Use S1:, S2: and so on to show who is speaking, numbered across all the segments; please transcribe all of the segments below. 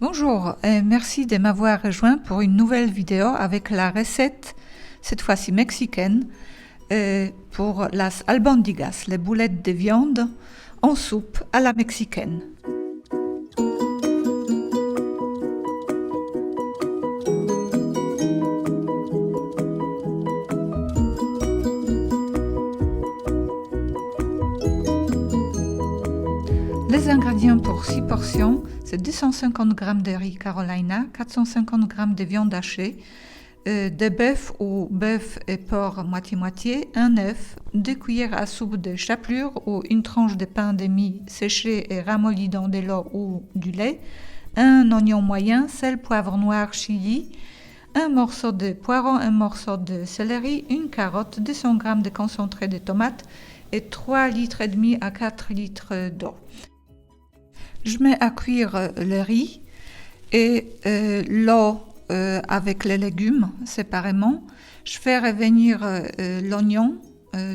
S1: Bonjour et merci de m'avoir rejoint pour une nouvelle vidéo avec la recette, cette fois-ci mexicaine, pour las albóndigas, les boulettes de viande en soupe à la mexicaine. Les ingrédients pour 6 portions, c'est 250 g de riz Carolina, 450 g de viande hachée, de bœuf ou bœuf et porc moitié-moitié, un œuf, 2 cuillères à soupe de chapelure ou une tranche de pain de mie séché et ramolli dans de l'eau ou du lait, un oignon moyen, sel, poivre noir, chili, un morceau de poireau, un morceau de céleri, une carotte, 200 g de concentré de tomate et 3,5 litres à 4 litres d'eau. Je mets à cuire le riz et l'eau avec les légumes séparément. Je fais revenir l'oignon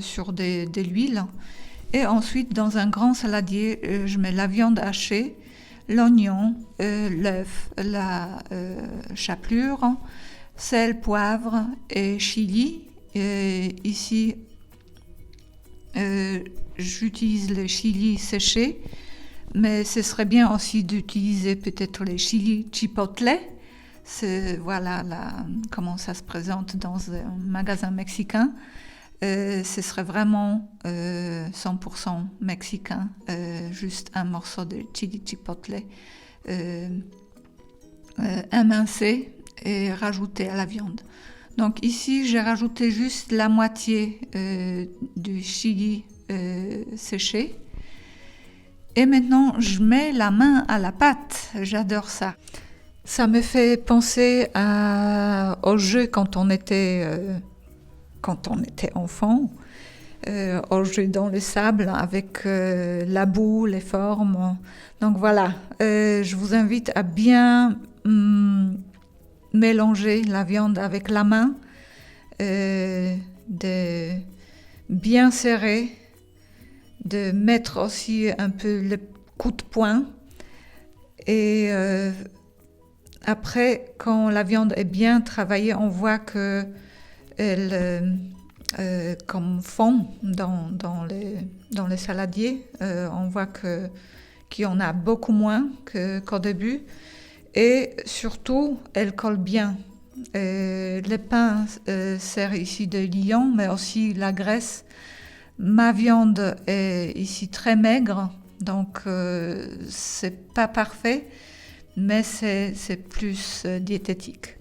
S1: sur de l'huile et ensuite dans un grand saladier, je mets la viande hachée, l'oignon, l'œuf, la chapelure, sel, poivre et chili. Ici, j'utilise le chili séché. Mais ce serait bien aussi d'utiliser peut-être les chili chipotle. Voilà comment ça se présente dans un magasin mexicain. Ce serait vraiment 100% mexicain, juste un morceau de chili chipotle émincé et rajouté à la viande. Donc ici, j'ai rajouté juste la moitié du chili séché. Et maintenant, je mets la main à la pâte. J'adore ça. Ça me fait penser au jeu quand on était enfant, au jeu dans le sable avec la boue, les formes. Donc voilà, je vous invite à bien mélanger la viande avec la main, de bien serrer, de mettre aussi un peu le coup de poing et après quand la viande est bien travaillée on voit que elle comme fond dans les saladiers on voit qu'il y en a beaucoup moins qu'au début et surtout elle colle bien. Le pain sert ici de liant mais aussi la graisse. Ma viande est ici très maigre, donc c'est pas parfait, mais c'est plus diététique.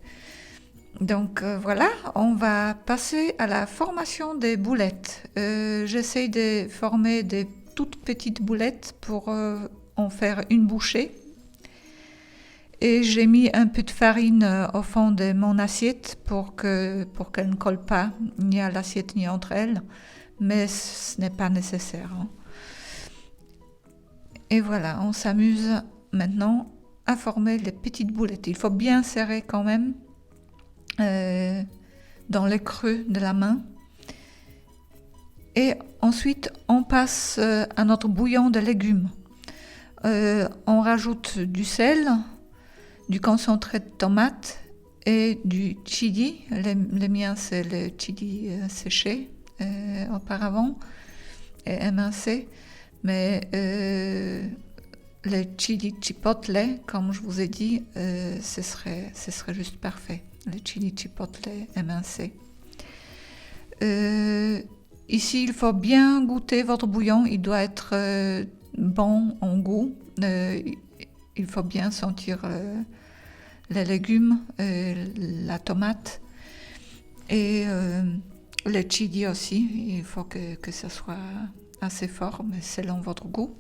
S1: Donc voilà, on va passer à la formation des boulettes. J'essaie de former des toutes petites boulettes pour en faire une bouchée. Et j'ai mis un peu de farine au fond de mon assiette pour qu'elle ne colle pas ni à l'assiette ni entre elles. Mais ce n'est pas nécessaire. Et voilà, on s'amuse maintenant à former les petites boulettes. Il faut bien serrer quand même dans le creux de la main. Et ensuite, on passe à notre bouillon de légumes. On rajoute du sel, du concentré de tomate et du chili. Le mien, c'est le chili séché. Auparavant et émincé, mais le chili chipotle, comme je vous ai dit, ce serait juste parfait, le chili chipotle émincé. Ici, il faut bien goûter votre bouillon, il doit être bon en goût, il faut bien sentir les légumes, la tomate et le chili aussi, il faut que ça soit assez fort, mais selon votre goût.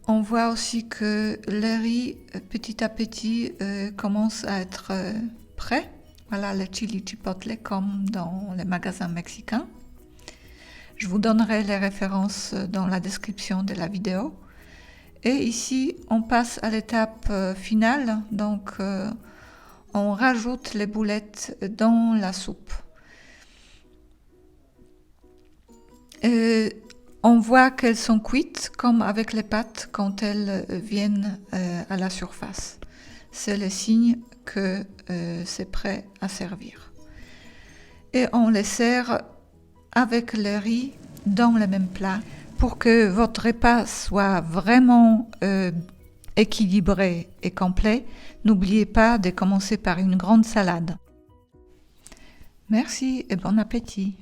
S1: On voit aussi que le riz, petit à petit, commence à être prêt. Voilà le chili chipotle comme dans les magasins mexicains. Je vous donnerai les références dans la description de la vidéo. Et ici, on passe à l'étape finale, donc on rajoute les boulettes dans la soupe. On voit qu'elles sont cuites comme avec les pâtes quand elles viennent à la surface. C'est le signe que c'est prêt à servir. Et on les sert avec le riz dans le même plat. Pour que votre repas soit vraiment équilibré et complet, n'oubliez pas de commencer par une grande salade. Merci et bon appétit.